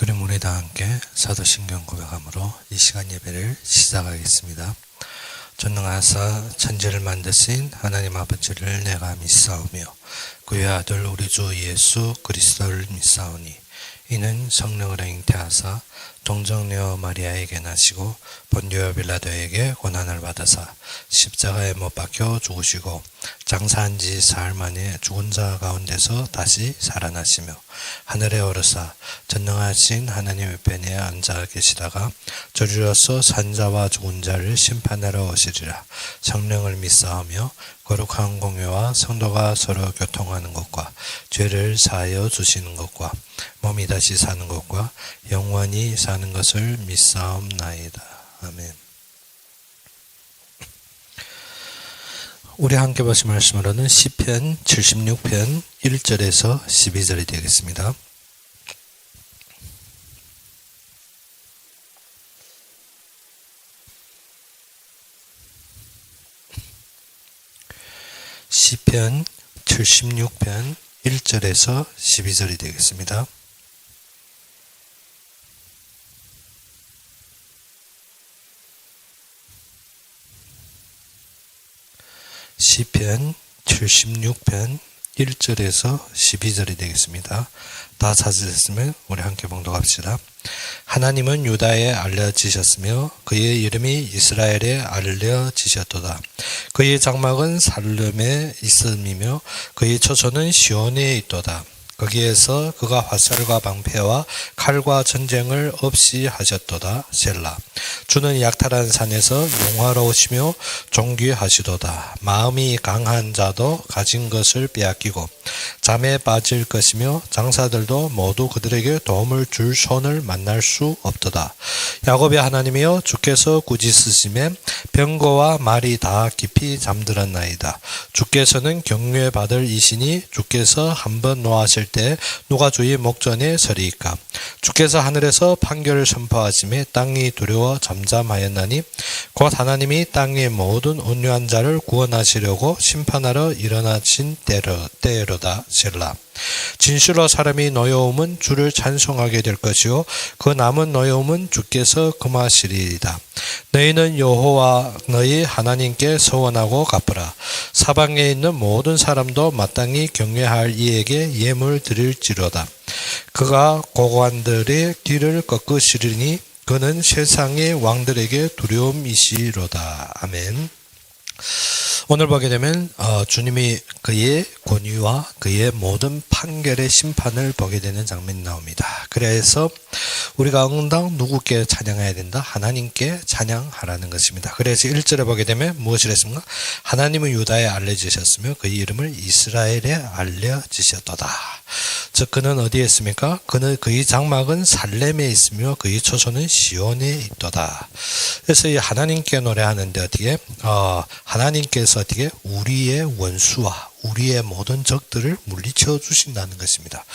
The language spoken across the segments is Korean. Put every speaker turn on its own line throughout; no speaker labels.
그럼 우리 다 함께 사도신경 고백함으로 이 시간 예배를 시작하겠습니다. 전능하사 천지를 만드신 하나님 아버지를 내가 믿사오며 그의 아들 우리 주 예수 그리스도를 믿사오니 이는 성령을 잉태하사 동정녀 마리아에게 나시고 본디오 빌라도에게 고난을 받으사 십자가에 못 박혀 죽으시고 장사한 지 사흘 만에 죽은 자 가운데서 다시 살아나시며 하늘에 오르사 전능하신 하나님 우편에 앉아 계시다가 저리로서 산자와 죽은 자를 심판하러 오시리라. 성령을 믿사오며 거룩한 공회와 성도가 서로 교통하는 것과 죄를 사하여 주시는 것과 몸이 다시 사는 것과 영원히 사는 것을 믿사옵나이다. 아멘. 우리 함께 보신 말씀으로는 시편 76편 1절에서 12절이 되겠습니다. 시편 76편 1절에서 12절이 되겠습니다. 시편 76편 1절에서 12절이 되겠습니다. 다 찾으셨으면 우리 함께 봉독합시다. 하나님은 유다에 알려지셨으며 그의 이름이 이스라엘에 알려지셨도다. 그의 장막은 살렘에 있음이며 그의 처소는 시온에 있도다. 거기에서 그가 화살과 방패와 칼과 전쟁을 없이 하셨도다. 셀라. 주는 약탈한 산에서 용화로우시며 존귀하시도다. 마음이 강한 자도 가진 것을 빼앗기고 잠에 빠질 것이며 장사들도 모두 그들에게 도움을 줄 손을 만날 수 없도다. 야곱의 하나님이여 주께서 꾸짖으심에 병거와 말이 다 깊이 잠들었나이다. 주께서는 경외받을 이시니 주께서 한번 노하실 때 누가 주의 목전에 서리이까. 주께서 하늘에서 판결을 선포하심에 땅이 두려워 잠잠하였나니 곧 하나님이 땅의 모든 온유한 자를 구원하시려고 심판하러 일어나신 때로다. 셀라. 진실로 사람이 노여움은 주를 찬송하게 될 것이요 그 남은 노여움은 주께서 금하시리이다. 너희는 여호와 너희 하나님께 서원하고 갚으라. 사방에 있는 모든 사람도 마땅히 경외할 이에게 예물 드릴지로다. 그가 고관들의 길을 꺾으시리니 그는 세상의 왕들에게 두려움이시로다. 아멘. 오늘 보게 되면 주님이 그의 권위와 그의 모든 판결의 심판을 보게 되는 장면이 나옵니다. 그래서 우리가 응당 누구께 찬양해야 된다? 하나님께 찬양하라는 것입니다. 그래서 1절에 보게 되면 무엇을 했습니까? 하나님은 유다에 알려지셨으며 그의 이름을 이스라엘에 알려지셨도다. 즉 그는 어디에 있습니까? 그는 그의 장막은 살렘에 있으며 그의 처소는 시온에 있도다. 그래서 이 하나님께 노래하는데 어떻게 하나님께서 어떻게 우리의 원수와 우리의 모든 적들을 물리쳐 주신다는 것입니다.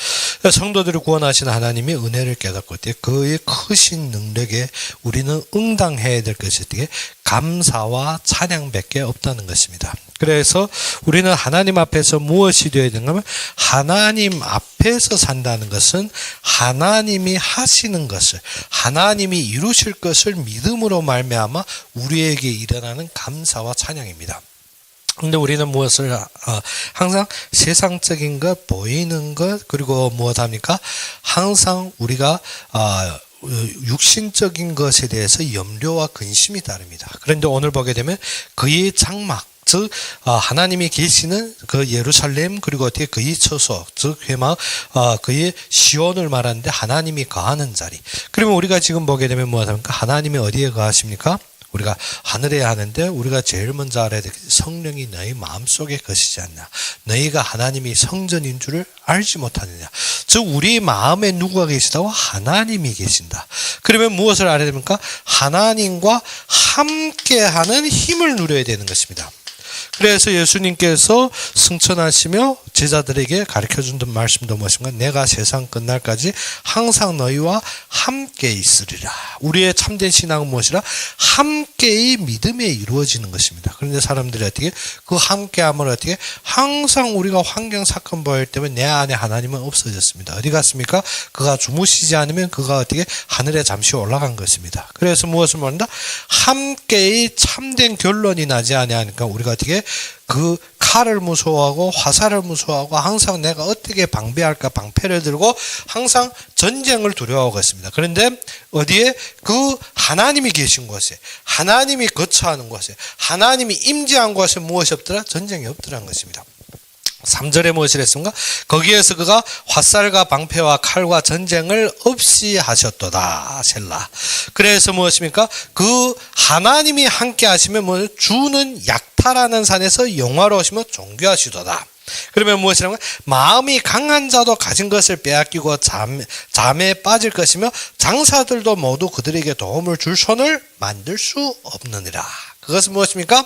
성도들을 구원하신 하나님이 은혜를 깨닫고 그의 크신 능력에 우리는 응당해야 될 것이 어떻게 감사와 찬양밖에 없다는 것입니다. 그래서 우리는 하나님 앞에서 무엇이 되어야 되냐면 하나님 앞에서 산다는 것은 하나님이 하시는 것을 하나님이 이루실 것을 믿음으로 말미암아 우리에게 일어나는 감사와 찬양입니다. 근데 우리는 무엇을 항상 세상적인 것, 보이는 것, 그리고 무엇합니까? 항상 우리가 육신적인 것에 대해서 염려와 근심이 따릅니다. 그런데 오늘 보게 되면 그의 장막, 즉 하나님이 계시는 그 예루살렘 그리고 어떻게 그의 처소 즉 회막 그의 시온을 말하는데 하나님이 거하는 자리. 그러면 우리가 지금 보게 되면 무엇합니까? 하나님이 어디에 거하십니까? 우리가 하늘에 하는데 우리가 제일 먼저 알아야 될 것이 성령이 너희 마음속에 거시지 않나. 너희가 하나님이 성전인 줄을 알지 못하느냐. 즉 우리 마음에 누구가 계시다고? 하나님이 계신다. 그러면 무엇을 알아야 됩니까? 하나님과 함께하는 힘을 누려야 되는 것입니다. 그래서 예수님께서 승천하시며 제자들에게 가르쳐준 말씀도 무엇인가? 내가 세상 끝날까지 항상 너희와 함께 있으리라. 우리의 참된 신앙은 무엇이라? 함께의 믿음에 이루어지는 것입니다. 그런데 사람들이 어떻게 그 함께함을 어떻게 항상 우리가 환경 사건 보일 때문에 내 안에 하나님은 없어졌습니다. 어디 갔습니까? 그가 주무시지 않으면 그가 어떻게 하늘에 잠시 올라간 것입니다. 그래서 무엇을 말한다? 함께의 참된 결론이 나지 아니하니까 우리가 어떻게 그 칼을 무서워하고 화살을 무서워하고 항상 내가 어떻게 방비할까 방패를 들고 항상 전쟁을 두려워하고 있습니다. 그런데 어디에 그 하나님이 계신 곳에 하나님이 거처하는 곳에 하나님이 임재한 곳에 무엇이 없더라? 전쟁이 없더라는 것입니다. 3절에 무엇을 했습니까? 거기에서 그가 화살과 방패와 칼과 전쟁을 없이 하셨도다. 셀라. 그래서 무엇입니까? 그 하나님이 함께 하시면 주는 약탈하는 산에서 영화로우시며 존귀하시도다. 그러면 무엇이라고? 마음이 강한 자도 가진 것을 빼앗기고 잠에 빠질 것이며 장사들도 모두 그들에게 도움을 줄 손을 만들 수 없느니라. 그것은 무엇입니까?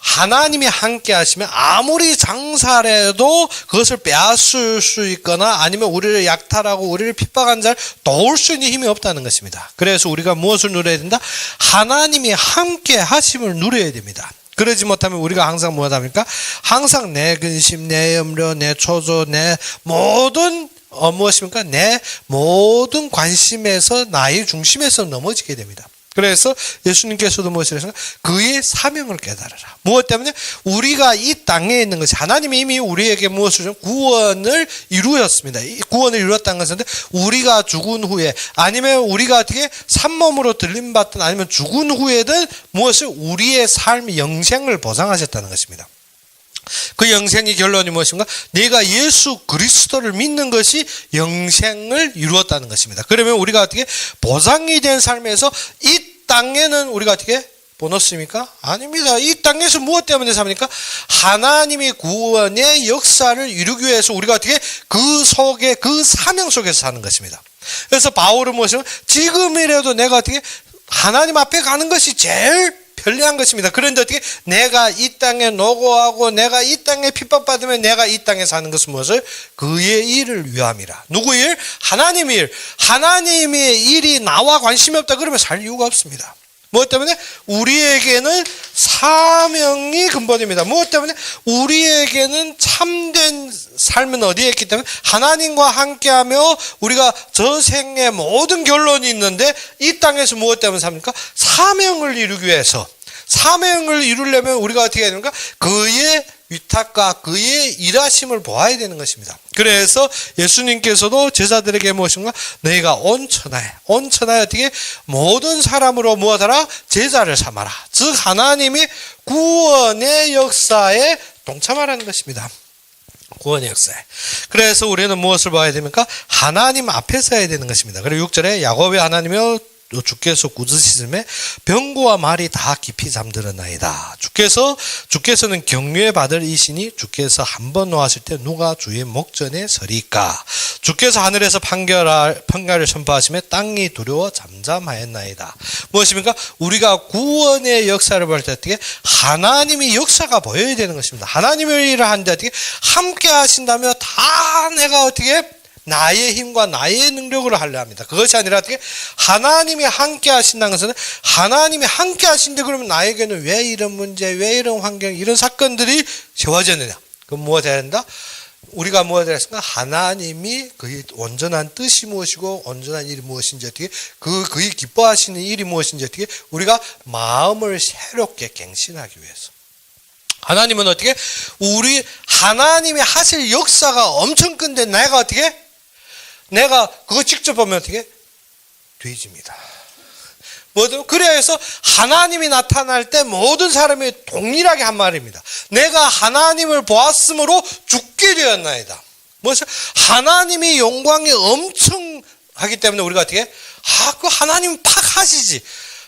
하나님이 함께 하시면 아무리 장사를 해도 그것을 빼앗을 수 있거나 아니면 우리를 약탈하고 우리를 핍박한 자를 도울 수 있는 힘이 없다는 것입니다. 그래서 우리가 무엇을 누려야 된다? 하나님이 함께 하심을 누려야 됩니다. 그러지 못하면 우리가 항상 무엇 합니까? 항상 내 근심, 내 염려, 내 초조, 내 모든 무엇입니까? 내 모든 관심에서 나의 중심에서 넘어지게 됩니다. 그래서 예수님께서도 무엇을 했습니까? 그의 사명을 깨달으라. 무엇 때문에? 우리가 이 땅에 있는 것이 하나님이 이미 우리에게 무엇을 좀 구원을 이루었습니다. 구원을 이루었다는 것은 우리가 죽은 후에 아니면 우리가 어떻게 산몸으로 들림받든 아니면 죽은 후에든 무엇을 우리의 삶 영생을 보장하셨다는 것입니다. 그 영생의 결론이 무엇인가? 내가 예수 그리스도를 믿는 것이 영생을 이루었다는 것입니다. 그러면 우리가 어떻게 보장이 된 삶에서 이 땅에는 우리가 어떻게 보너스입니까? 아닙니다. 이 땅에서 무엇 때문에 삽니까? 하나님이 구원의 역사를 이루기 위해서 우리가 어떻게 그 속에 그 사명 속에서 사는 것입니다. 그래서 바울은 무엇이냐? 지금이라도 내가 어떻게 하나님 앞에 가는 것이 제일 편리한 것입니다. 그런데 어떻게 내가 이 땅에 노고하고 내가 이 땅에 핍박받으면 내가 이 땅에 사는 것은 무엇을? 그의 일을 위함이라. 누구의 일? 하나님의 일. 하나님의 일이 나와 관심이 없다 그러면 살 이유가 없습니다. 무엇 때문에? 우리에게는 사명이 근본입니다. 무엇 때문에? 우리에게는 참된 삶은 어디에 있기 때문에 하나님과 함께하며 우리가 저 생의 모든 결론이 있는데 이 땅에서 무엇 때문에 삽니까? 사명을 이루기 위해서. 사명을 이루려면 우리가 어떻게 해야 되는가? 그의 위탁과 그의 일하심을 보아야 되는 것입니다. 그래서 예수님께서도 제자들에게 무엇인가? 너희가 온 천하에 어떻게 모든 사람으로 무엇하라? 제자를 삼아라. 즉 하나님이 구원의 역사에 동참하라는 것입니다. 구원의 역사에. 그래서 우리는 무엇을 봐야 됩니까? 하나님 앞에 서야 되는 것입니다. 그리고 6절에 야곱의 하나님이여 주께서 꾸짖으심에 병고와 말이 다 깊이 잠들었나이다. 주께서는 경륜에 받을 이시니 주께서 한 번 놓았을 때 누가 주의 목전에 서리까. 주께서 하늘에서 판결을 선포하시며 땅이 두려워 잠잠하였나이다. 무엇입니까? 우리가 구원의 역사를 볼 때 어떻게 하나님의 역사가 보여야 되는 것입니다. 하나님의 일을 하는데 어떻게 함께 하신다면 다 내가 어떻게 나의 힘과 나의 능력으로 하려 합니다. 그것이 아니라 어떻게 하나님이 함께 하신다는 것은 하나님이 함께 하신데 그러면 나에게는 왜 이런 문제, 왜 이런 환경, 이런 사건들이 세워졌느냐? 그럼 무엇 해야 된다? 우리가 무엇 해야 했습니까? 하나님이 그의 온전한 뜻이 무엇이고 온전한 일이 무엇인지 어떻게 그의 기뻐하시는 일이 무엇인지 어떻게 우리가 마음을 새롭게 갱신하기 위해서. 하나님은 어떻게 우리 하나님이 하실 역사가 엄청 큰데 내가 그거 직접 보면 어떻게 돼집니다. 그래서 하나님이 나타날 때 모든 사람이 동일하게 한 말입니다. 내가 하나님을 보았으므로 죽게 되었나이다. 하나님이 영광이 엄청 하기 때문에 우리가 어떻게 그 하나님 팍하시지.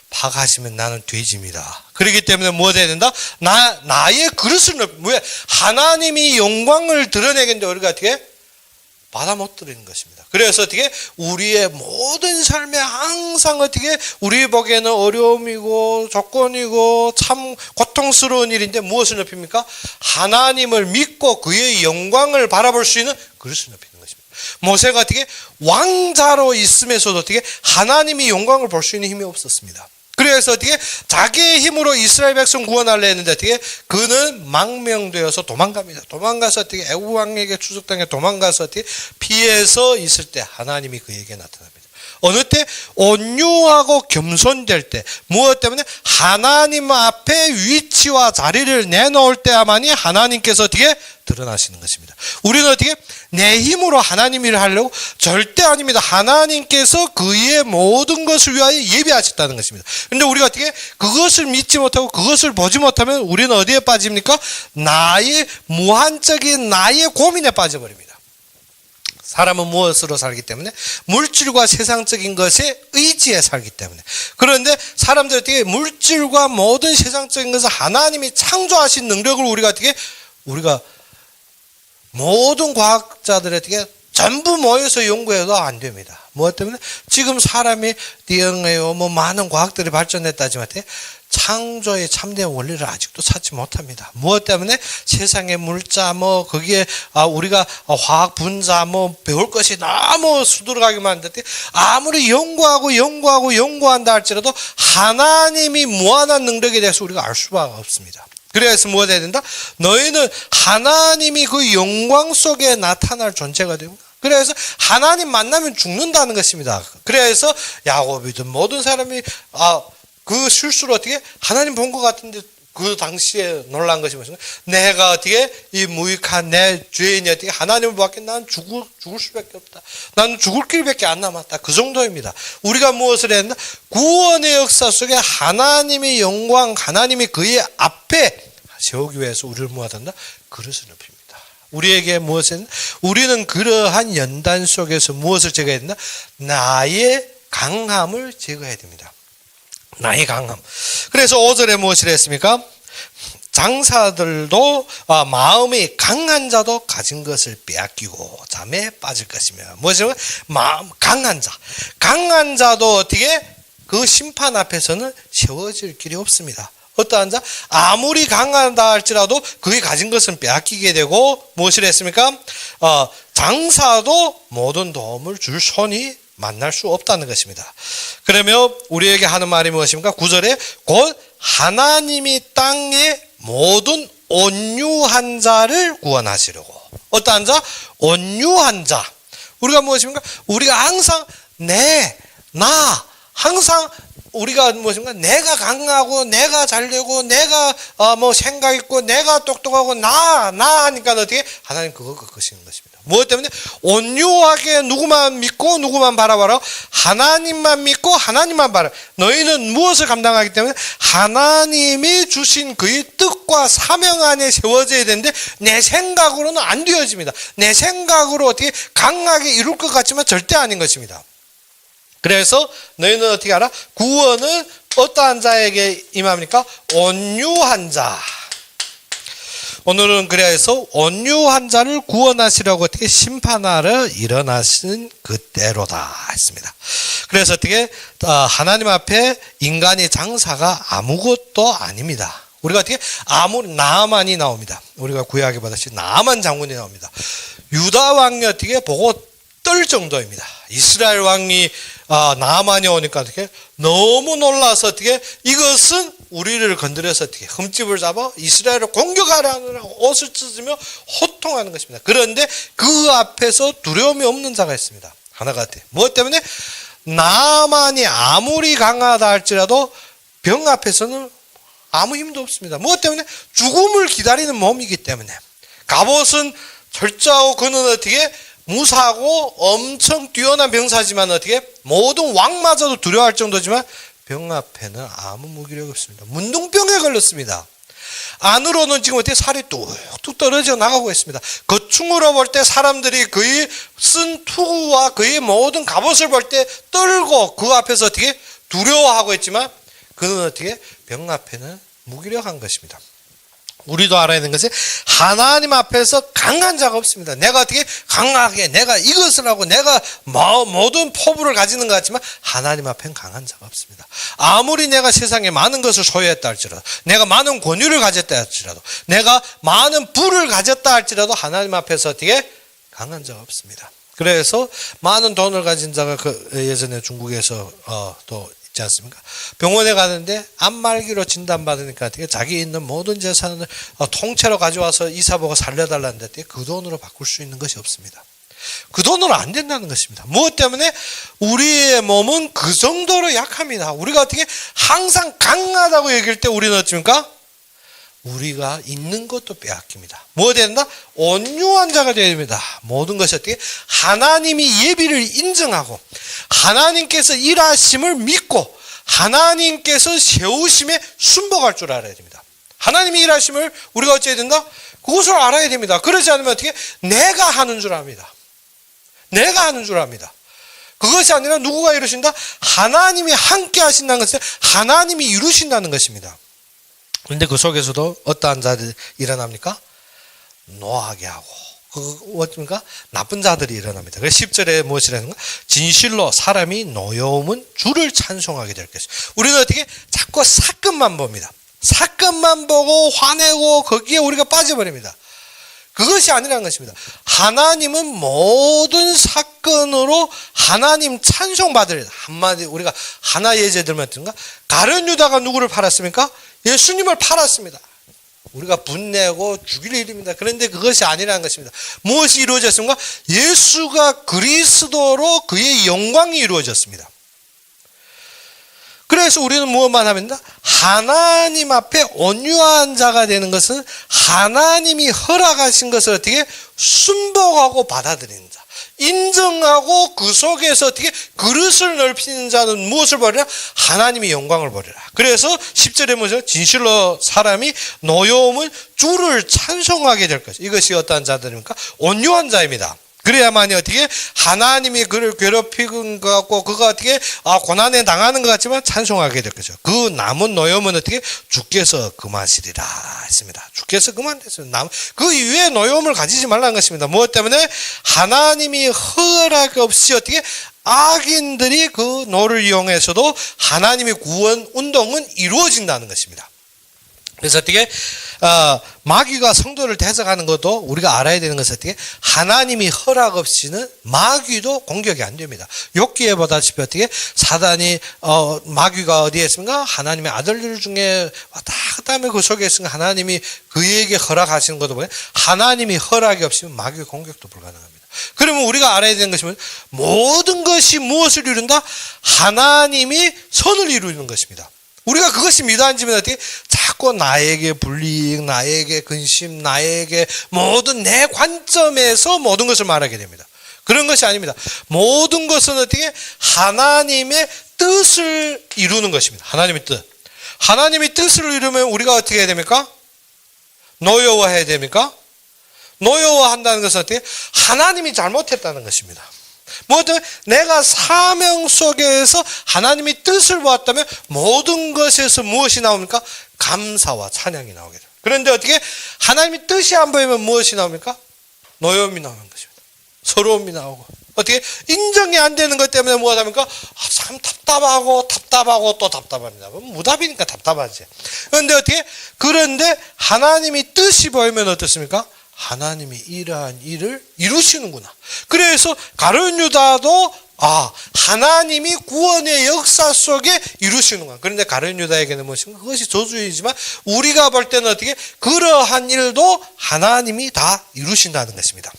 팍하시면 나는 돼집니다. 그렇기 때문에 무엇 해야 된다? 나의 그릇을 왜 하나님이 영광을 드러내겠는데 우리가 어떻게 받아 못 들이는 것입니다. 그래서 어떻게 우리의 모든 삶에 항상 어떻게 우리 보기에는 어려움이고 조건이고 참 고통스러운 일인데 무엇을 높입니까? 하나님을 믿고 그의 영광을 바라볼 수 있는 그릇을 높이는 것입니다. 모세가 어떻게 왕자로 있으면서도 어떻게 하나님이 영광을 볼 수 있는 힘이 없었습니다. 그래서 어떻게 자기의 힘으로 이스라엘 백성 구원하려 했는데 어떻게 그는 망명되어서 도망갑니다. 도망가서 어떻게 애굽 왕에게 추적당해 도망가서 어떻게 피해서 있을 때 하나님이 그에게 나타납니다. 어느 때 온유하고 겸손될 때 무엇 때문에 하나님 앞에 위치와 자리를 내놓을 때야만이 하나님께서 어떻게 드러나시는 것입니다. 우리는 어떻게 내 힘으로 하나님 일을 하려고 절대 아닙니다. 하나님께서 그의 모든 것을 위하여 예비하셨다는 것입니다. 그런데 우리가 어떻게 그것을 믿지 못하고 그것을 보지 못하면 우리는 어디에 빠집니까? 나의 무한적인 나의 고민에 빠져버립니다. 사람은 무엇으로 살기 때문에? 물질과 세상적인 것에 의지해 살기 때문에. 그런데 사람들이 어떻게 물질과 모든 세상적인 것을 하나님이 창조하신 능력을 우리가 모든 과학자들이 어떻게 전부 모여서 연구해도 안 됩니다. 무엇 때문에? 지금 사람이 DNA요, 많은 과학들이 발전했다지만 창조의 참된 원리를 아직도 찾지 못합니다. 무엇 때문에? 세상의 물자, 거기에 우리가 화학 분자, 배울 것이 너무 수두룩하기만 한데 아무리 연구한다 할지라도 하나님이 무한한 능력에 대해서 우리가 알 수가 없습니다. 그래서 무엇 해야 된다? 너희는 하나님이 그 영광 속에 나타날 존재가 됩니다. 그래서 하나님 만나면 죽는다는 것입니다. 그래서 야곱이든 모든 사람이 그 실수로 어떻게 하나님 본 것 같은데 그 당시에 놀란 것이 무엇인가? 내가 어떻게 이 무익한 내 죄인이 어떻게 하나님을 보았기에 나는 죽을 수밖에 없다. 나는 죽을 길밖에 안 남았다. 그 정도입니다. 우리가 무엇을 해야 된다? 구원의 역사 속에 하나님의 영광, 하나님이 그의 앞에 세우기 위해서 우리를 모아단다. 그릇을 높입니다. 우리에게 무엇을 우리는 그러한 연단 속에서 무엇을 제거해야 된다? 나의 강함을 제거해야 됩니다. 나의 강함. 그래서 5절에 무엇을 했습니까? 장사들도 마음이 강한 자도 가진 것을 빼앗기고 잠에 빠질 것이며 무엇이냐면 마음 강한 자. 강한 자도 어떻게 그 심판 앞에서는 세워질 길이 없습니다. 어떠한 자? 아무리 강하다 할지라도 그의 가진 것은 빼앗기게 되고 무엇을 했습니까? 장사도 모든 도움을 줄 손이 만날 수 없다는 것입니다. 그러면 우리에게 하는 말이 무엇입니까? 9절에 곧 하나님이 땅의 모든 온유한 자를 구원하시려고. 어떠한 자? 온유한 자. 우리가 무엇입니까? 우리가 항상 항상 우리가 무엇인가? 내가 강하고, 내가 잘되고, 내가 생각 있고, 내가 똑똑하고, 나 하니까 어떻게? 하나님 그거 꺾으시는 것입니다. 무엇 때문에? 온유하게 누구만 믿고, 누구만 바라봐라. 하나님만 믿고, 하나님만 바라. 너희는 무엇을 감당하기 때문에? 하나님이 주신 그의 뜻과 사명 안에 세워져야 되는데, 내 생각으로는 안 되어집니다. 내 생각으로 어떻게 강하게 이룰 것 같지만 절대 아닌 것입니다. 그래서 너희는 어떻게 알아? 구원은 어떠한 자에게 임합니까? 온유한 자. 오늘은 그래서 온유한 자를 구원하시려고 어떻게 심판하러 일어나신 그때로다 했습니다. 그래서 어떻게 하나님 앞에 인간의 장사가 아무것도 아닙니다. 우리가 어떻게 나아만이 나옵니다. 우리가 구약에 받으신 나아만 장군이 나옵니다. 유다 왕이 어떻게 보고 떨 정도입니다. 이스라엘 왕이 나아만이 오니까 어떻게 너무 놀라서 어떻게 이것은 우리를 건드려서 어떻게 흠집을 잡아 이스라엘을 공격하라는 옷을 찢으며 호통하는 것입니다. 그런데 그 앞에서 두려움이 없는 자가 있습니다. 하나가 같아요. 무엇 때문에? 나아만이 아무리 강하다 할지라도 병 앞에서는 아무 힘도 없습니다. 무엇 때문에? 죽음을 기다리는 몸이기 때문에. 갑옷은 철저하고 그는 어떻게 무사하고 엄청 뛰어난 병사지만 어떻게 모든 왕마저도 두려워할 정도지만 병 앞에는 아무 무기력이 없습니다. 문둥병에 걸렸습니다. 안으로는 지금 어떻게 살이 뚝뚝 떨어져 나가고 있습니다. 겉충으로 볼 때 사람들이 그의 쓴 투구와 그의 모든 갑옷을 볼 때 떨고 그 앞에서 어떻게 두려워하고 있지만 그는 어떻게 병 앞에는 무기력한 것입니다. 우리도 알아야 되는 것은 하나님 앞에서 강한 자가 없습니다. 내가 어떻게 강하게 내가 이것을 하고 내가 모든 포부를 가지는 것 같지만 하나님 앞엔 강한 자가 없습니다. 아무리 내가 세상에 많은 것을 소유했다 할지라도, 내가 많은 권유를 가졌다 할지라도, 내가 많은 부를 가졌다 할지라도 하나님 앞에서 어떻게 강한 자가 없습니다. 그래서 많은 돈을 가진 자가 예전에 중국에서 또 있지 않습니까? 병원에 가는데 암말기로 진단받으니까 자기 있는 모든 재산을 통째로 가져와서 의사 보고 살려달라는데 그 돈으로 바꿀 수 있는 것이 없습니다. 그 돈으로 안 된다는 것입니다. 무엇 때문에? 우리의 몸은 그 정도로 약합니다. 우리가 어떻게 항상 강하다고 얘기할 때 우리는 어떻습니까? 우리가 있는 것도 빼앗깁니다. 뭐가 된다? 온유한 자가 되어야 됩니다. 모든 것이 어떻게? 하나님이 예비를 인정하고 하나님께서 일하심을 믿고 하나님께서 세우심에 순복할 줄 알아야 됩니다. 하나님이 일하심을 우리가 어찌해야 된다? 그것을 알아야 됩니다. 그러지 않으면 어떻게? 내가 하는 줄 압니다. 내가 하는 줄 압니다. 그것이 아니라 누구가 이루신다? 하나님이 함께 하신다는 것은 하나님이 이루신다는 것입니다. 그런데 그 속에서도 어떠한 자들이 일어납니까? 노하게 하고, 어떻습니까? 나쁜 자들이 일어납니다. 그래서 10절에 무엇이라는가? 진실로 사람이 노여움은 주를 찬송하게 될 것이다. 우리는 어떻게? 자꾸 사건만 봅니다. 사건만 보고 화내고 거기에 우리가 빠져버립니다. 그것이 아니라는 것입니다. 하나님은 모든 사건으로 하나님 찬송받을, 한마디 우리가 하나 예제 들면 어떤가? 가룟 유다가 누구를 팔았습니까? 예수님을 팔았습니다. 우리가 분내고 죽일 일입니다. 그런데 그것이 아니라는 것입니다. 무엇이 이루어졌습니까? 예수가 그리스도로 그의 영광이 이루어졌습니다. 그래서 우리는 무엇만 하면 된다? 하나님 앞에 온유한 자가 되는 것은 하나님이 허락하신 것을 어떻게 순복하고 받아들이는 자, 인정하고 그 속에서 어떻게 그릇을 넓히는 자는 무엇을 버리라? 하나님의 영광을 버리라. 그래서 10절에 뭐죠? 진실로 사람이 노여움은 주를 찬송하게 될 것이다. 이것이 어떠한 자들입니까? 온유한 자입니다. 그래야만이 어떻게 하나님이 그를 괴롭히는 것 같고 그가 어떻게 고난에 당하는 것 같지만 찬송하게 될 것이죠. 그 남은 노여움은 어떻게 주께서 금하시리라 했습니다. 주께서 금하셨습니다. 그 이후에 노여움을 가지지 말라는 것입니다. 무엇 때문에? 하나님이 허락 없이 어떻게 악인들이 그 노를 이용해서도 하나님의 구원 운동은 이루어진다는 것입니다. 그래서 어떻게 마귀가 성도를 대적하는 것도 우리가 알아야 되는 것은 어떻게 하나님이 허락 없이는 마귀도 공격이 안 됩니다. 욥기에 보다시피 어떻게 사단이 마귀가 어디에 있습니까? 하나님의 아들들 중에 왔다 갔다 하면 그 속에 있으니까 하나님이 그에게 허락하시는 것도 보면 하나님이 허락이 없으면 마귀의 공격도 불가능합니다. 그러면 우리가 알아야 되는 것은 모든 것이 무엇을 이룬다? 하나님이 선을 이루는 것입니다. 우리가 그것이 미도한지면 어떻게 자꾸 나에게 불이익, 나에게 근심, 나에게 모든 내 관점에서 모든 것을 말하게 됩니다. 그런 것이 아닙니다. 모든 것은 어떻게 하나님의 뜻을 이루는 것입니다. 하나님의 뜻. 하나님의 뜻을 이루면 우리가 어떻게 해야 됩니까? 노여워해야 됩니까? 노여워한다는 것은 어떻게? 하나님이 잘못했다는 것입니다. 뭐든 내가 사명 속에서 하나님의 뜻을 보았다면 모든 것에서 무엇이 나옵니까? 감사와 찬양이 나오게 돼요. 그런데 어떻게 하나님의 뜻이 안 보이면 무엇이 나옵니까? 노여움이 나오는 것입니다. 서러움이 나오고 어떻게 인정이 안 되는 것 때문에 무엇 합니까? 참 답답하고 또 답답합니다. 무답이니까 답답하지. 그런데 하나님의 뜻이 보이면 어떻습니까? 하나님이 이러한 일을 이루시는구나. 그래서 가룟 유다도 하나님이 구원의 역사 속에 이루시는구나. 그런데 가룟 유다에게는 무엇인가? 그것이 저주이지만 우리가 볼 때는 어떻게 그러한 일도 하나님이 다 이루신다는 것입니다.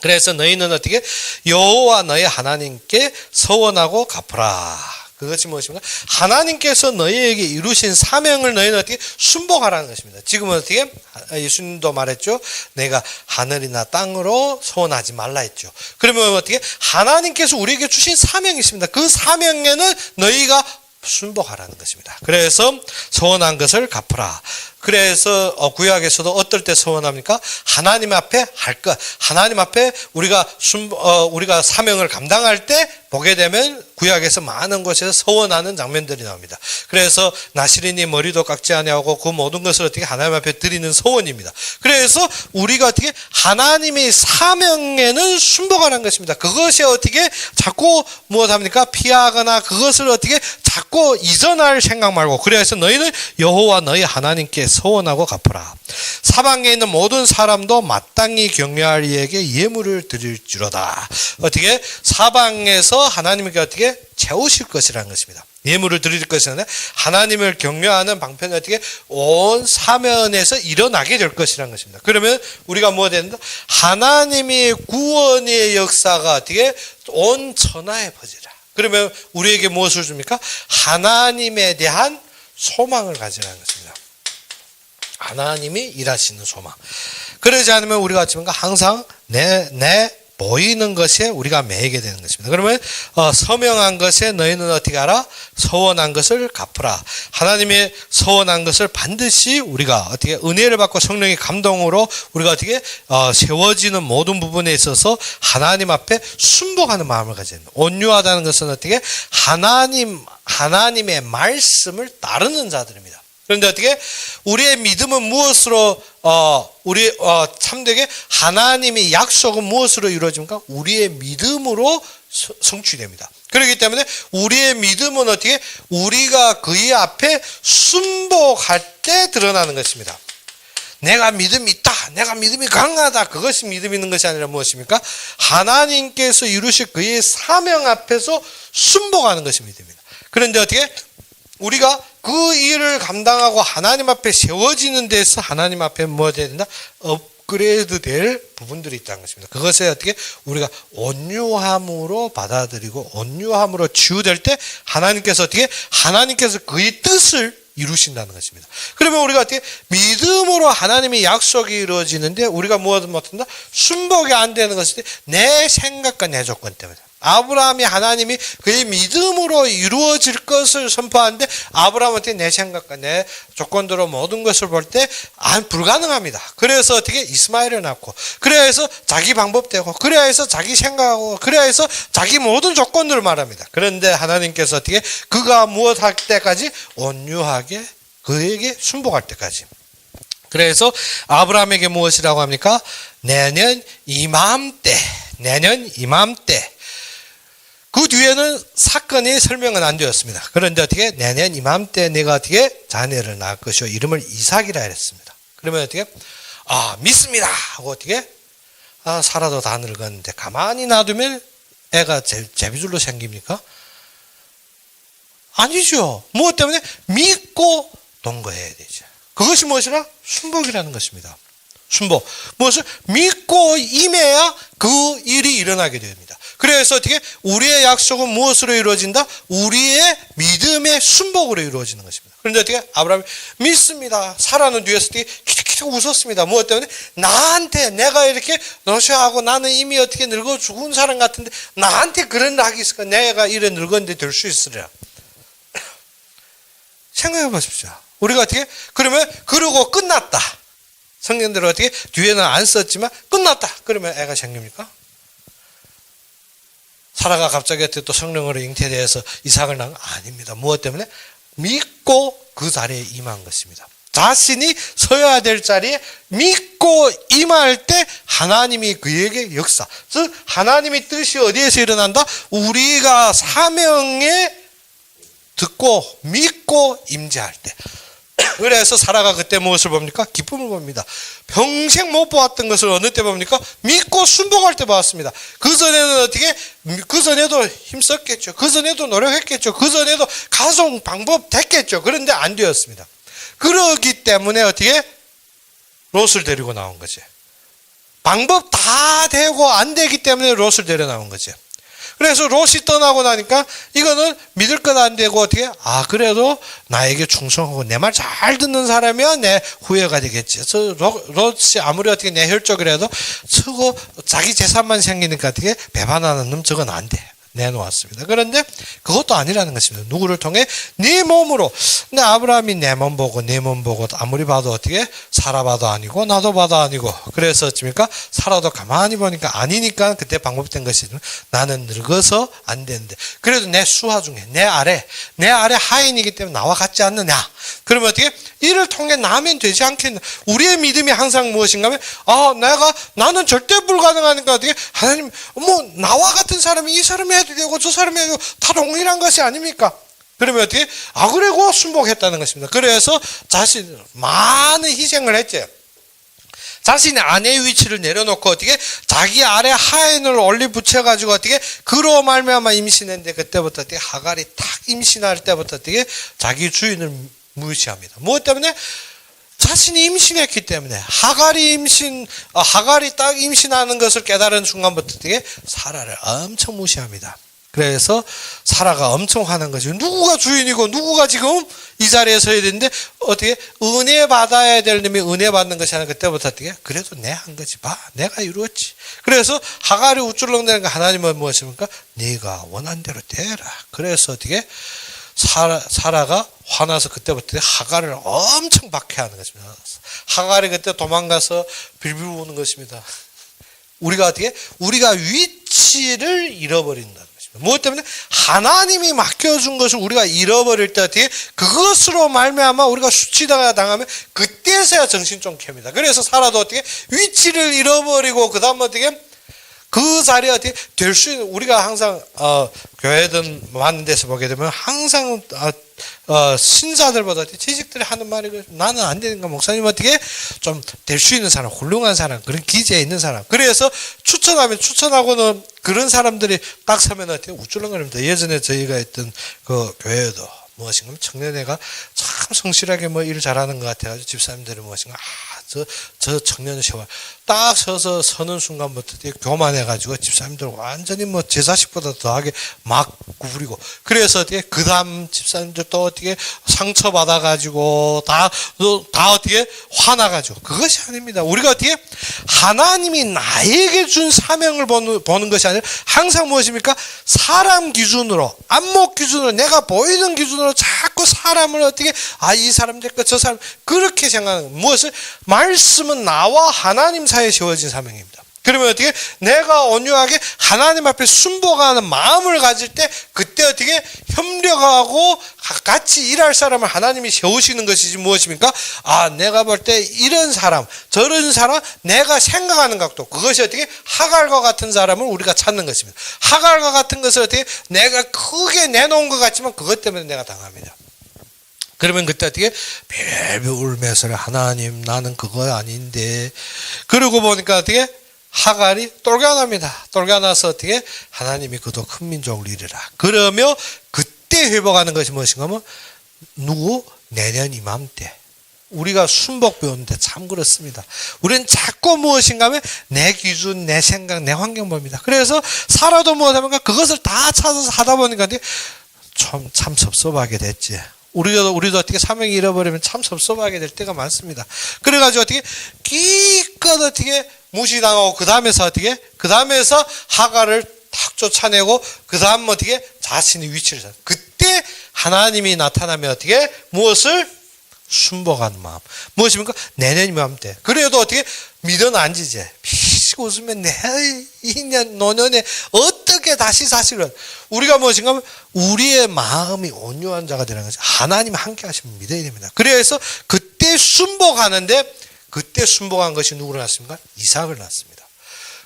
그래서 너희는 어떻게 여호와 너희 하나님께 서원하고 갚으라. 그것이 무엇입니까? 하나님께서 너희에게 이루신 사명을 너희는 어떻게 순복하라는 것입니다. 지금은 어떻게? 예수님도 말했죠. 내가 하늘이나 땅으로 소원하지 말라 했죠. 그러면 어떻게? 하나님께서 우리에게 주신 사명이 있습니다. 그 사명에는 너희가 순복하라는 것입니다. 그래서 소원한 것을 갚으라. 그래서 구약에서도 어떨 때 서원합니까? 하나님 앞에 할 것, 하나님 앞에 우리가 사명을 감당할 때 보게 되면 구약에서 많은 곳에서 서원하는 장면들이 나옵니다. 그래서 나시린이 머리도 깎지 아니하고 그 모든 것을 어떻게 하나님 앞에 드리는 서원입니다. 그래서 우리가 어떻게 하나님의 사명에는 순복하는 것입니다. 그것이 어떻게 자꾸 무엇합니까? 피하거나 그것을 어떻게 자꾸 이전할 생각 말고, 그래서 너희는 여호와 너희 하나님께 서원하고 갚으라. 사방에 있는 모든 사람도 마땅히 경외할 이에게 예물을 드릴지로다. 어떻게 사방에서 하나님께 어떻게 채우실 것이라는 것입니다. 예물을 드릴 것이 아니라 하나님을 경외하는 방편이 어떻게 온 사면에서 일어나게 될 것이라는 것입니다. 그러면 우리가 뭐가 된다? 하나님의 구원의 역사가 어떻게 온 천하에 퍼지라. 그러면 우리에게 무엇을 줍니까? 하나님에 대한 소망을 가지라는 것입니다. 하나님이 일하시는 소망. 그러지 않으면 우리가 어찌보면 항상 내 보이는 것에 우리가 매이게 되는 것입니다. 그러면 서명한 것에 너희는 어떻게 하라? 서원한 것을 갚으라. 하나님의 서원한 것을 반드시 우리가 어떻게 은혜를 받고 성령의 감동으로 우리가 어떻게 세워지는 모든 부분에 있어서 하나님 앞에 순복하는 마음을 가져야 됩니다. 온유하다는 것은 어떻게 하나님의 말씀을 따르는 자들입니다. 그런데 어떻게 우리의 믿음은 무엇으로 참되게 하나님의 약속은 무엇으로 이루어집니까? 우리의 믿음으로 성취됩니다. 그렇기 때문에 우리의 믿음은 어떻게 우리가 그의 앞에 순복할 때 드러나는 것입니다. 내가 믿음이 있다, 내가 믿음이 강하다, 그것이 믿음 있는 것이 아니라 무엇입니까? 하나님께서 이루실 그의 사명 앞에서 순복하는 것이 믿음입니다. 그런데 어떻게 우리가 그 일을 감당하고 하나님 앞에 세워지는 데서 하나님 앞에 뭐 해야 된다? 업그레이드 될 부분들이 있다는 것입니다. 그것에 어떻게 우리가 온유함으로 받아들이고 온유함으로 치유될 때 하나님께서 그의 뜻을 이루신다는 것입니다. 그러면 우리가 어떻게 믿음으로 하나님의 약속이 이루어지는데 우리가 무엇을 못한다? 순복이 안 되는 것이 내 생각과 내 조건 때문에. 아브라함이 하나님이 그의 믿음으로 이루어질 것을 선포하는데 아브라함한테 내 생각과 내 조건대로 모든 것을 볼 때 불가능합니다. 그래서 어떻게 이스마엘을 낳고, 그래서 자기 방법대로, 그래서 자기 생각하고, 그래서 자기 모든 조건들을 말합니다. 그런데 하나님께서 어떻게 그가 무엇할 때까지 온유하게 그에게 순복할 때까지. 그래서 아브라함에게 무엇이라고 합니까? 내년 이맘때. 그 뒤에는 사건이 설명은 안 되었습니다. 그런데 어떻게 내년 이맘때 내가 어떻게 자녀를 낳을 것이요 이름을 이삭이라 했습니다. 그러면 어떻게 믿습니다 하고 어떻게 살아도 다 늙었는데 가만히 놔두면 애가 제비줄로 생깁니까? 아니죠. 무엇 때문에? 믿고 동거해야 되죠. 그것이 무엇이라? 순복이라는 것입니다. 순복. 무엇을? 믿고 임해야 그 일이 일어나게 됩니다. 그래서 어떻게 우리의 약속은 무엇으로 이루어진다? 우리의 믿음의 순복으로 이루어지는 것입니다. 그런데 어떻게 아브라함이 믿습니다. 사라는 뒤에서 어떻게 키득키득 웃었습니다. 무엇 때문에? 나한테 내가 이렇게 노쇠하고 나는 이미 어떻게 늙어 죽은 사람 같은데 나한테 그런 낙이 있을까? 내가 이래 늙었는데 될 수 있으리라. 생각해 보십시오. 우리가 어떻게 그러면 그러고 끝났다. 성경대로 어떻게 뒤에는 안 썼지만 끝났다. 그러면 애가 생깁니까? 사라가 갑자기 또 성령으로 잉태되어서 이삭을 낳은 거 아닙니다. 무엇 때문에? 믿고 그 자리에 임한 것입니다. 자신이 서야 될 자리에 믿고 임할 때 하나님이 그에게 역사, 즉 하나님의 뜻이 어디에서 일어난다? 우리가 사명에 듣고 믿고 임재할 때. 그래서 사라가 그때 무엇을 봅니까? 기쁨을 봅니다. 평생 못 보았던 것을 어느 때 봅니까? 믿고 순복할 때 보았습니다. 그전에는 어떻게? 그전에도 힘썼겠죠. 그전에도 노력했겠죠. 그전에도 가정 방법 됐겠죠. 그런데 안 되었습니다. 그러기 때문에 어떻게? 롯을 데리고 나온 거지. 방법 다 되고 안 되기 때문에 롯을 데려 나온 거지. 그래서 롯이 떠나고 나니까 이거는 믿을 것 안 되고 어떻게? 그래도 나에게 충성하고 내 말 잘 듣는 사람이야 내 후예가 되겠지. 그래서 롯이 아무리 어떻게 내 혈족이라도 저거 자기 재산만 생기니까 어떻게 배반하는 놈 저건 안 돼. 내놓았습니다. 그런데 그것도 아니라는 것입니다. 누구를 통해? 네 몸으로. 근데 아브라함이 내 몸 보고 네 몸 보고 아무리 봐도 어떻게? 사라 봐도 아니고 나도 봐도 아니고 그래서 어찌입니까? 사라도 가만히 보니까 아니니까 그때 방법된 것이 나는 늙어서 안 되는데 그래도 내 수하 중에 내 아래 하인이기 때문에 나와 같지 않느냐. 그러면 어떻게? 이를 통해 나면 되지 않겠나. 우리의 믿음이 항상 무엇인가 하면 나는 절대 불가능하니까 어떻게? 하나님 나와 같은 사람이 이 사람이 해도 되고 저 사람이 해도 다 동일한 것이 아닙니까? 그러면 어떻게? 그리고 순복했다는 것입니다. 그래서 많은 희생을 했죠. 자신의 아내의 위치를 내려놓고 어떻게? 자기 아래 하인을 올리 붙여가지고 어떻게? 그로 말미암아 임신했는데 그때부터 어떻게? 하갈이 딱 임신할 때부터 어떻게? 자기 주인을 무시합니다. 무엇 때문에? 자신이 임신했기 때문에 하갈이 딱 임신하는 것을 깨달은 순간부터 어떻게? 사라를 엄청 무시합니다. 그래서 사라가 엄청 화난 거죠. 누구가 주인이고 누구가 지금 이 자리에 서야 되는데 어떻게 은혜 받아야 될 놈이 은혜 받는 것이 아니라 그때부터 어떻게 그래도 내 한 거지 봐 내가 이루었지. 그래서 하갈이 우쭐렁대는 거 하나님은 무엇입니까? 네가 원한 대로 되라. 그래서 어떻게 사라가 화나서 그때부터 하갈을 엄청 박해하는 것입니다. 하갈이 그때 도망가서 빌빌 우는 것입니다. 우리가 어떻게? 우리가 위치를 잃어버린다는 것입니다. 무엇 때문에? 하나님이 맡겨준 것을 우리가 잃어버릴 때 어떻게? 그것으로 말미암아 우리가 수치당하면 그때서야 정신 좀 캡니다. 그래서 사라도 어떻게? 위치를 잃어버리고 그 다음 어떻게? 그 자리에 어떻게 될 수 있는 우리가 항상 교회든 많은 데서 보게 되면 항상 신사들보다 지식들이 하는 말이 나는 안 되는가 목사님 어떻게 좀 될 수 있는 사람 훌륭한 사람 그런 기재에 있는 사람 그래서 추천하고는 그런 사람들이 딱 서면 어떻게 우쭐렁거립니다. 예전에 저희가 했던 그 교회도 무엇인가 청년회가 참 성실하게 일을 잘하는 것 같아가지고 집사님들이 무엇인가 저 청년 세월 딱 서서 서는 순간부터 교만해가지고 집사님들 완전히 제 자식보다 더하게 막 구부리고 그래서 어떻게 그 다음 집사님들 또 어떻게 상처받아가지고 다 어떻게 화나가지고 그것이 아닙니다. 우리가 어떻게 하나님이 나에게 준 사명을 보는 것이 아니라 항상 무엇입니까? 사람 기준으로 안목 기준으로 내가 보이는 기준으로 자꾸 사람을 어떻게 이 사람 될까 저 사람 그렇게 생각하는 무엇을 말씀은 나와 하나님 사이에 세워진 사명입니다. 그러면 어떻게 내가 온유하게 하나님 앞에 순복하는 마음을 가질 때 그때 어떻게 협력하고 같이 일할 사람을 하나님이 세우시는 것이지 무엇입니까? 내가 볼 때 이런 사람 저런 사람 내가 생각하는 각도 그것이 어떻게 하갈과 같은 사람을 우리가 찾는 것입니다. 하갈과 같은 것을 어떻게 내가 크게 내놓은 것 같지만 그것 때문에 내가 당합니다. 그러면 그때 어떻게 벨벨 울면서 하나님 나는 그거 아닌데 그러고 보니까 어떻게 하갈이 똘겨납니다. 똘겨나서 어떻게 하나님이 그도 큰 민족을 이루라. 그러며 그때 회복하는 것이 무엇인가 하면 내년 이맘때 우리가 순복 배우는데 참 그렇습니다. 우리는 자꾸 무엇인가 하면 내 기준, 내 생각, 내 환경 봅니다. 그래서 살아도 무엇하면 그것을 다 찾아서 하다 보니까 참 섭섭하게 됐지. 우리도 어떻게 사명이 잃어버리면 참 섭섭하게 될 때가 많습니다. 그래가지고 어떻게 기껏 어떻게 무시당하고 그 다음에서 하갈을 탁 쫓아내고 그 다음 어떻게 자신의 위치를 잡는 그때 하나님이 나타나면 어떻게 무엇을 순복하는 마음 무엇입니까? 내년 이맘때 그래도 어떻게 믿어는 앉으지 피식 웃으면 내 2년 노년에 어떻게 다시 사실은 우리가 무엇인가 하면 우리의 마음이 온유한 자가 되는 것이 하나님 함께 하시면 믿어야 됩니다. 그래서 그때 순복하는데 그때 순복한 것이 누구를 낳습니까? 이삭을 낳습니다.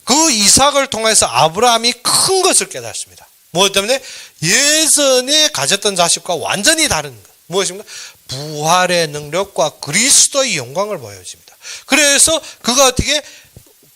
그 이삭을 통해서 아브라함이 큰 것을 깨닫습니다. 무엇 때문에? 예전에 가졌던 자식과 완전히 다른 것 무엇입니까? 부활의 능력과 그리스도의 영광을 보여줍니다. 그래서 그가 어떻게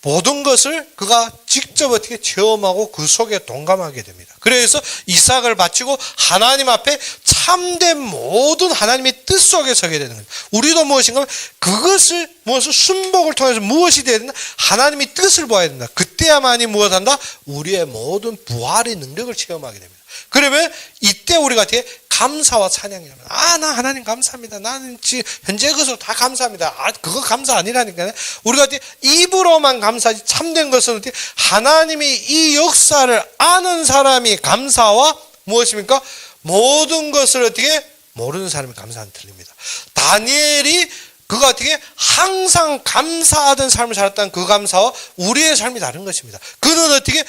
모든 것을 그가 직접 어떻게 체험하고 그 속에 동감하게 됩니다. 그래서 이삭을 바치고 하나님 앞에 참된 모든 하나님의 뜻 속에 서게 되는 거예요. 우리도 무엇인가 그것을 무엇을 순복을 통해서 무엇이 되야 된다? 하나님의 뜻을 보아야 된다. 그때야만이 무엇한다? 우리의 모든 부활의 능력을 체험하게 됩니다. 그러면 이때 우리가 어떻게 감사와 찬양이랍니다. 나 하나님 감사합니다. 나는 지금 현재 것으로 다 감사합니다. 그거 감사 아니라니까요. 우리가 입으로만 감사하지 참된 것은 어떻게 하나님이 이 역사를 아는 사람이 감사와 무엇입니까? 모든 것을 어떻게 모르는 사람이 감사는 틀립니다. 다니엘이 그가 어떻게 항상 감사하던 삶을 살았다는 그 감사와 우리의 삶이 다른 것입니다. 그는 어떻게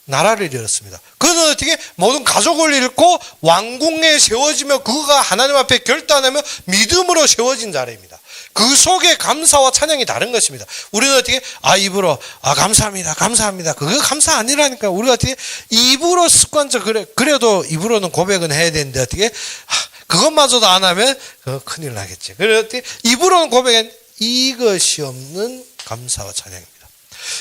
나라를 잃었습니다. 그는 어떻게 모든 가족을 잃고 왕궁에 세워지며 그가 하나님 앞에 결단하며 믿음으로 세워진 자리입니다. 그 속에 감사와 찬양이 다른 것입니다. 우리는 어떻게 입으로 감사합니다. 감사합니다. 그거 감사 아니라니까. 우리가 어떻게 입으로 습관적 그래도 입으로는 고백은 해야 되는데 어떻게 그것마저도 안 하면 큰일 나겠지. 그래서 어떻게 입으로는 고백은 이것이 없는 감사와 찬양입니다.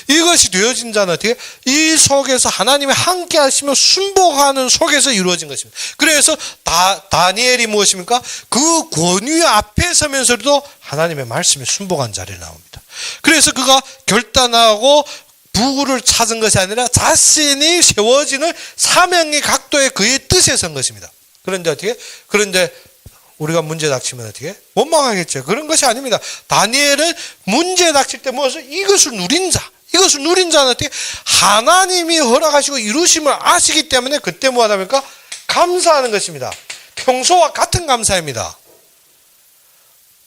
이것이 되어진 자는 어떻게 이 속에서 하나님이 함께 하시며 순복하는 속에서 이루어진 것입니다. 그래서 다니엘이 무엇입니까? 그 권위 앞에 서면서도 하나님의 말씀에 순복한 자리에 나옵니다. 그래서 그가 결단하고 부구를 찾은 것이 아니라 자신이 세워지는 사명의 각도에 그의 뜻에 선 것입니다. 그런데 우리가 문제 닥치면 어떻게? 원망하겠죠. 그런 것이 아닙니다. 다니엘은 문제 닥칠 때 무엇을? 이것을 누린 자는 어떻게? 하나님이 허락하시고 이루심을 아시기 때문에 그때 뭐하답니까? 감사하는 것입니다. 평소와 같은 감사입니다.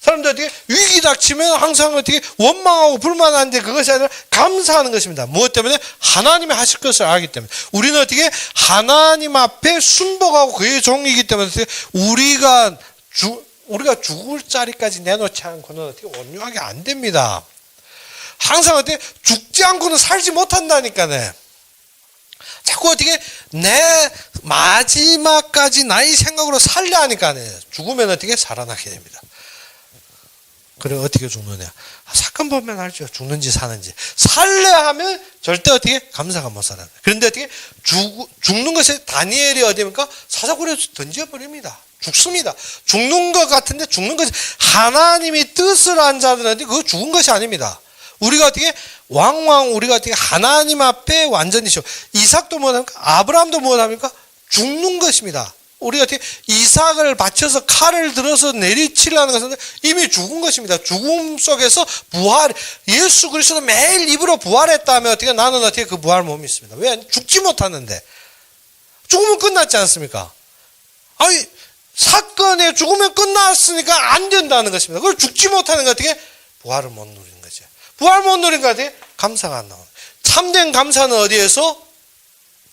사람들 어떻게? 위기 닥치면 항상 어떻게? 원망하고 불만한데 그것이 아니라 감사하는 것입니다. 무엇 때문에? 하나님이 하실 것을 알기 때문에. 우리는 어떻게? 하나님 앞에 순복하고 그의 종이기 때문에 어떻게? 우리가 죽을 자리까지 내놓지 않고는 어떻게 온유하게 안 됩니다. 항상 어떻게 죽지 않고는 살지 못한다니까네. 자꾸 어떻게 내 마지막까지 나의 생각으로 살려 하니까네. 죽으면 어떻게 살아나게 됩니다. 그래 어떻게 죽느냐? 사건 보면 알죠. 죽는지 사는지. 살려 하면 절대 어떻게 감사가 못 살아요. 그런데 어떻게 죽는 것이 다니엘이 어디입니까? 사자굴에 던져버립니다. 죽습니다. 죽는 것 같은데 죽는 것이 하나님이 뜻을 한 자들한테 그거 죽은 것이 아닙니다. 우리가 어떻게 우리가 어떻게 하나님 앞에 완전히 이삭도 뭐합니까? 아브라함도 뭐합니까? 죽는 것입니다. 우리가 어떻게 이삭을 바쳐서 칼을 들어서 내리치려는 것은 이미 죽은 것입니다. 죽음 속에서 부활, 예수 그리스도 매일 입으로 부활했다면 어떻게 나는 어떻게 그 부활 못 믿습니다. 왜? 죽지 못하는데. 죽으면 끝났지 않습니까? 사건에 죽으면 끝났으니까 안 된다는 것입니다. 그걸 죽지 못하는 거 어떻게? 부활을 못 누리는 거죠. 부활 못 누리는 거 어떻게? 감사가 안 나오는. 참된 감사는 어디에서?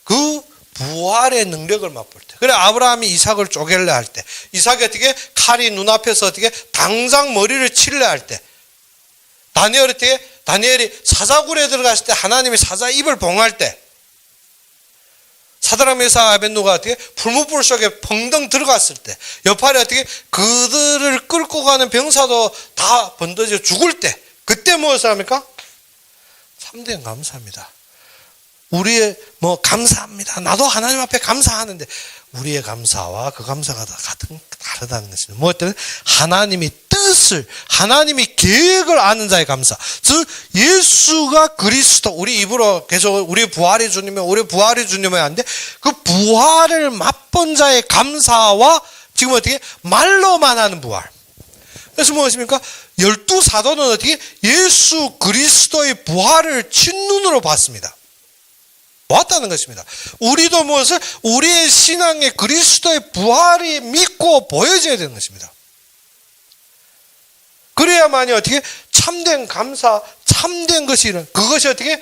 그 부활의 능력을 맛볼 때. 그래 아브라함이 이삭을 쪼갤래 할 때, 이삭이 어떻게 칼이 눈앞에서 어떻게 당장 머리를 칠래 할 때, 다니엘이 사자굴에 들어갔을 때 하나님이 사자 입을 봉할 때, 사드락 메삭 아벳느고가 어떻게 풀무불 속에 펑덩 들어갔을 때, 여팔이 어떻게 그들을 끌고 가는 병사도 다 번더져 죽을 때, 그때 무엇을 합니까? 참된 감사입니다. 우리의 감사합니다. 나도 하나님 앞에 감사하는데 우리의 감사와 그 감사가 다르다는 것입니다. 무엇 때문에? 하나님이 뜻을, 하나님이 계획을 아는 자의 감사. 즉 예수가 그리스도, 우리 입으로 계속 우리 부활의 주님이 하는데 그 부활을 맛본 자의 감사와 지금 어떻게 말로만 하는 부활. 그래서 무엇입니까? 12사도는 어떻게 예수 그리스도의 부활을 친눈으로 봤습니다. 보았다는 것입니다. 우리도 무엇을? 우리의 신앙에 그리스도의 부활이 믿고 보여져야 되는 것입니다. 그래야만이 어떻게 참된 감사, 참된 것이 그것이 어떻게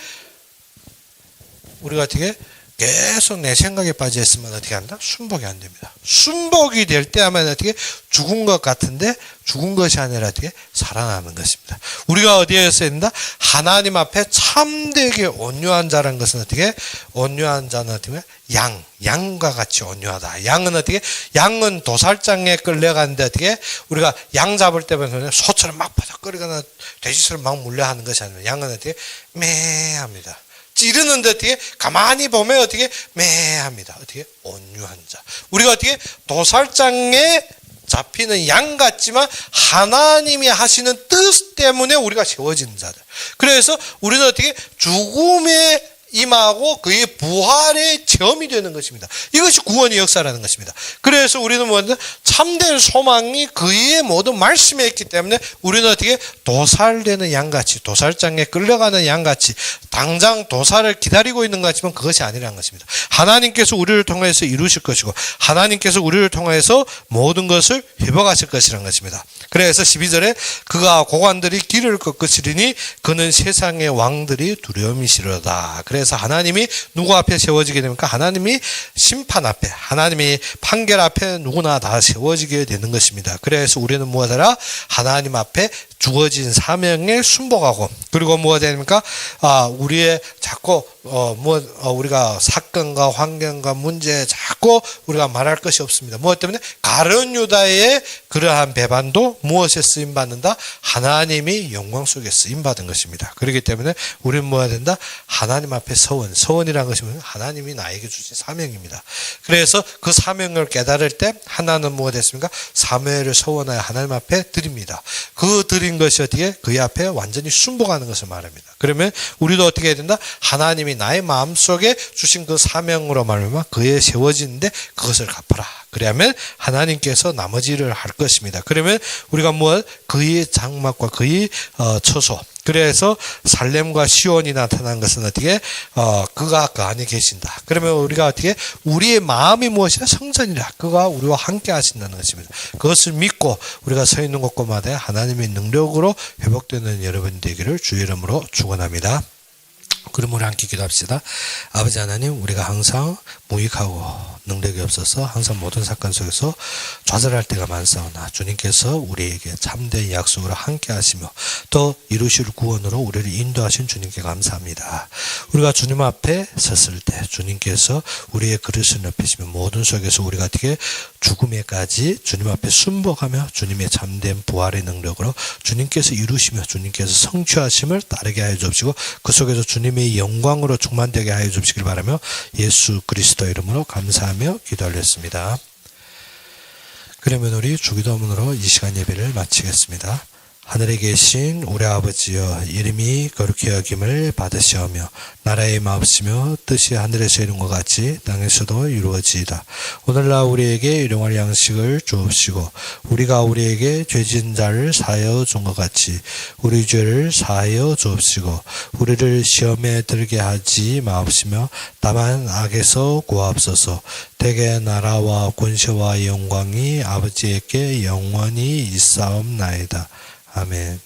우리가 어떻게 계속 내 생각에 빠져 있으면 어떻게 한다? 순복이 안 됩니다. 순복이 될 때야만 어떻게 죽은 것 같은데 죽은 것이 아니라 어떻게 살아나는 것입니다. 우리가 어디에 써야 된다? 하나님 앞에 참되게 온유한 자라는 것은 어떻게? 온유한 자는 어떻게? 양과 같이 온유하다. 양은 도살장에 끌려가는데 어떻게? 우리가 양 잡을 때 보면 소처럼 막 바닥거리거나 돼지처럼 막 물려하는 것이 아니라 양은 어떻게? 매합니다. 찌르는데 어떻게? 가만히 보면 어떻게? 매합니다. 어떻게? 온유한 자. 우리가 어떻게? 도살장에 잡히는 양 같지만 하나님이 하시는 뜻 때문에 우리가 세워지는 자들. 그래서 우리는 어떻게? 죽음의 임하고 그의 부활의 체험이 되는 것입니다. 이것이 구원의 역사라는 것입니다. 그래서 우리는 뭐냐? 참된 소망이 그의 모든 말씀에 있기 때문에 우리는 어떻게 도살되는 양같이, 도살장에 끌려가는 양같이 당장 도살을 기다리고 있는 것 같지만 그것이 아니라는 것입니다. 하나님께서 우리를 통해서 이루실 것이고 하나님께서 우리를 통해서 모든 것을 회복하실 것이라는 것입니다. 그래서 12절에 그가 고관들이 길을 꺾으시리니 그는 세상의 왕들이 두려움이시로다. 그래서 하나님이 누구 앞에 세워지게 됩니까? 하나님이 심판 앞에, 하나님이 판결 앞에 누구나 다 세워지게 되는 것입니다. 그래서 우리는 무엇하라? 하나님 앞에 주어진 사명에 순복하고, 그리고 뭐가 됩니까? 우리의 자꾸 우리가 사건과 환경과 문제에 자꾸 우리가 말할 것이 없습니다. 무엇 때문에? 가룟 유다의 그러한 배반도 무엇에 쓰임 받는다? 하나님이 영광 속에 쓰임 받은 것입니다. 그렇기 때문에 우리는 뭐가 된다? 하나님 앞에 서원이라는 것이 하나님이 나에게 주신 사명입니다. 그래서 그 사명을 깨달을 때 하나는 뭐가 됐습니까? 사무엘을 서원하여 하나님 앞에 드립니다. 그 드린 것이 어떻게? 그의 앞에 완전히 순복하는 것을 말합니다. 그러면 우리도 어떻게 해야 된다? 하나님이 나의 마음속에 주신 그 사명으로 말하면 그에 세워지는데 그것을 갚아라. 그러면 하나님께서 나머지 일을 할 것입니다. 그러면 우리가 그의 장막과 그의 처소, 그래서 살렘과 시온이 나타난 것은 어떻게? 그가 그 안에 계신다. 그러면 우리가 어떻게? 우리의 마음이 무엇이라? 성전이라. 그가 우리와 함께 하신다는 것입니다. 그것을 믿고 우리가 서 있는 곳곳마다 하나님의 능력으로 회복되는 여러분 되기를 주의 이름으로 축원합니다. 그럼 우리 함께 기도합시다. 아버지 하나님, 우리가 항상 무익하고 능력이 없어서 항상 모든 사건 속에서 좌절할 때가 많사오나 주님께서 우리에게 참된 약속으로 함께 하시며 또 이루실 구원으로 우리를 인도하신 주님께 감사합니다. 우리가 주님 앞에 섰을 때 주님께서 우리의 그릇을 높이시며 모든 속에서 우리가 어떻게 죽음에까지 주님 앞에 순복하며 주님의 참된 부활의 능력으로 주님께서 이루시며 주님께서 성취하심을 따르게 하여 주옵시고 그 속에서 주님의 영광으로 충만되게 하여 주시길 바라며 예수 그리스도 이름으로 감사합니다. 기도하렸습니다. 그러면 우리 주기도문으로 이 시간 예배를 마치겠습니다. 하늘에 계신 우리 아버지여, 이름이 거룩히 여김을 받으시오며 나라의 마옵시며 뜻이 하늘에서 이룬 것 같이 땅에서도 이루어지이다. 오늘날 우리에게 일용할 양식을 주옵시고 우리가 우리에게 죄진 자를 사하여 준 것 같이 우리 죄를 사하여 주옵시고 우리를 시험에 들게 하지 마옵시며 다만 악에서 구하옵소서. 대개 나라와 권세와 영광이 아버지에게 영원히 있사옵나이다. 아멘.